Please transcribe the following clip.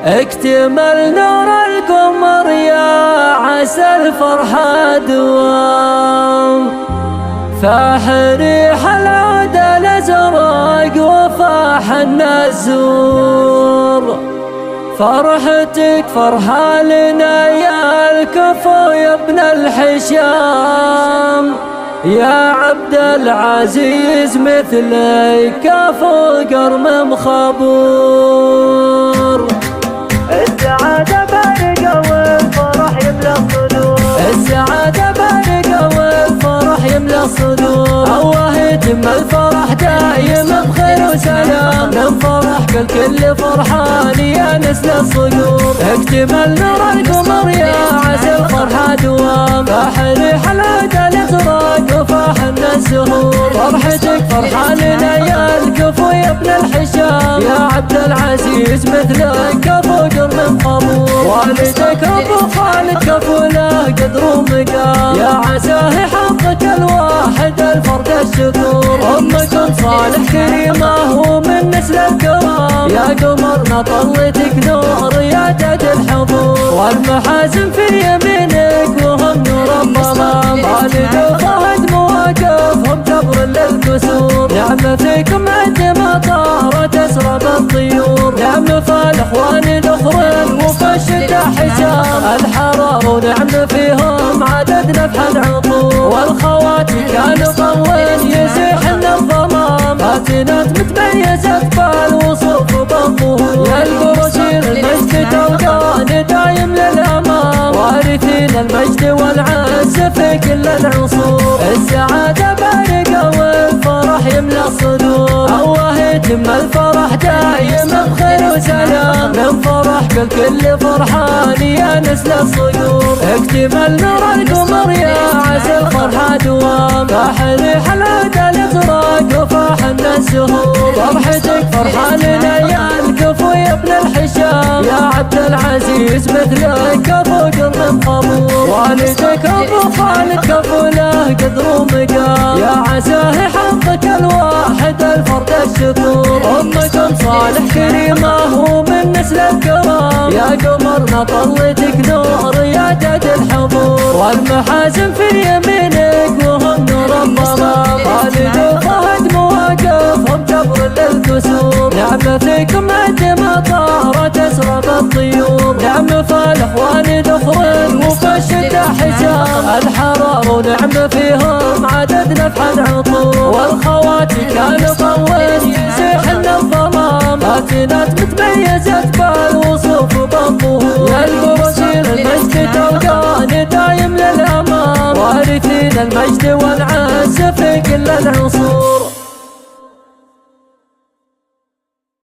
اكتمل نور القمر يا عسى الفرحة دوام، فاح ريح العود الازرق وفاح النزور. فرحتك فرحة لنا يا الكفو يا ابن الحشام، يا عبد العزيز مثلك كفو قرم مخبور. السعادة بارقة والفرح يملى الصدور، السعادة بارقة والفرح يملى الصدور. الله يتم الفرح دايم بخير وسلام، ننفرح كل فرحان يا نسل الصقور. اكتمل نور القمر يا عسى الفرحة دوام، فاح ريح العود الازرق وفاح الزهور. فرحتك فرحة لنا يا الكفو يا ابن الحشام، يا عبد العزيز مثلك كفو قرن مخبور. والدك ابو خالد كفو له قدر ومقام، يا عساه حقك الواحد الفرد الشكور. امكم صالح كريمه ومن نسل الكرام، يا قمرنا طلتك نور يا جد الحضور. والمحازن في يمينك وهم نور الظلام، والد وفهد مواقفهم جبر للكسور. نعم فيكم عد مطار تسرب الطيور، نعم فالاخوان الاخرين وفي الشدة حسام الحرار. ونعم فيهم عدد نفح العطور، والخوات كانوا طوين يزيحن الظلام. فاتنات متميزة بالوصوف وبالظهور، يا القرشين المجد توقان دايم للامام، وارثين المجد والعز في كل العصور. السعادة بارقة والفرح يملى الصدور، الله يتم الفرح دايم بخير وسلام، ننفرح كل فرحان يا نسل الصقور. اكتمل نور القمر يا عسى الفرحة دوام، فاح ريح العود الازرق وفاح الزهور. فرحتك فرحة لنا يا الكفو يا ابن الحشام، يا عبد العزيز مثلك كفو قرن مخبور. والدك ابو خالد كفو له قدر ومقام، يا عساه حقك الواحد الفرد الشكور. امكم صالح كريمه ومن نسل الكرام، يا قمرنا طلتك نور يا جد الحضور. والمحازن في يمينك وهم نور الظلام، والد وفهد مواقفهم جبر للكسور. نعم فيكم عد مطار تسرب الطيور، نعم فالاخوان الاخرين وفي الشدة حسام الحرار. ونعم فيهم عدد نفح العطور، والخوات كانوا طوين يزيحن الظلام. فاتنات متميزة بالوصوف وبالظهور، يا القرشين المجد توقان دايم للامام، وارثين المجد والعز في كل العصور.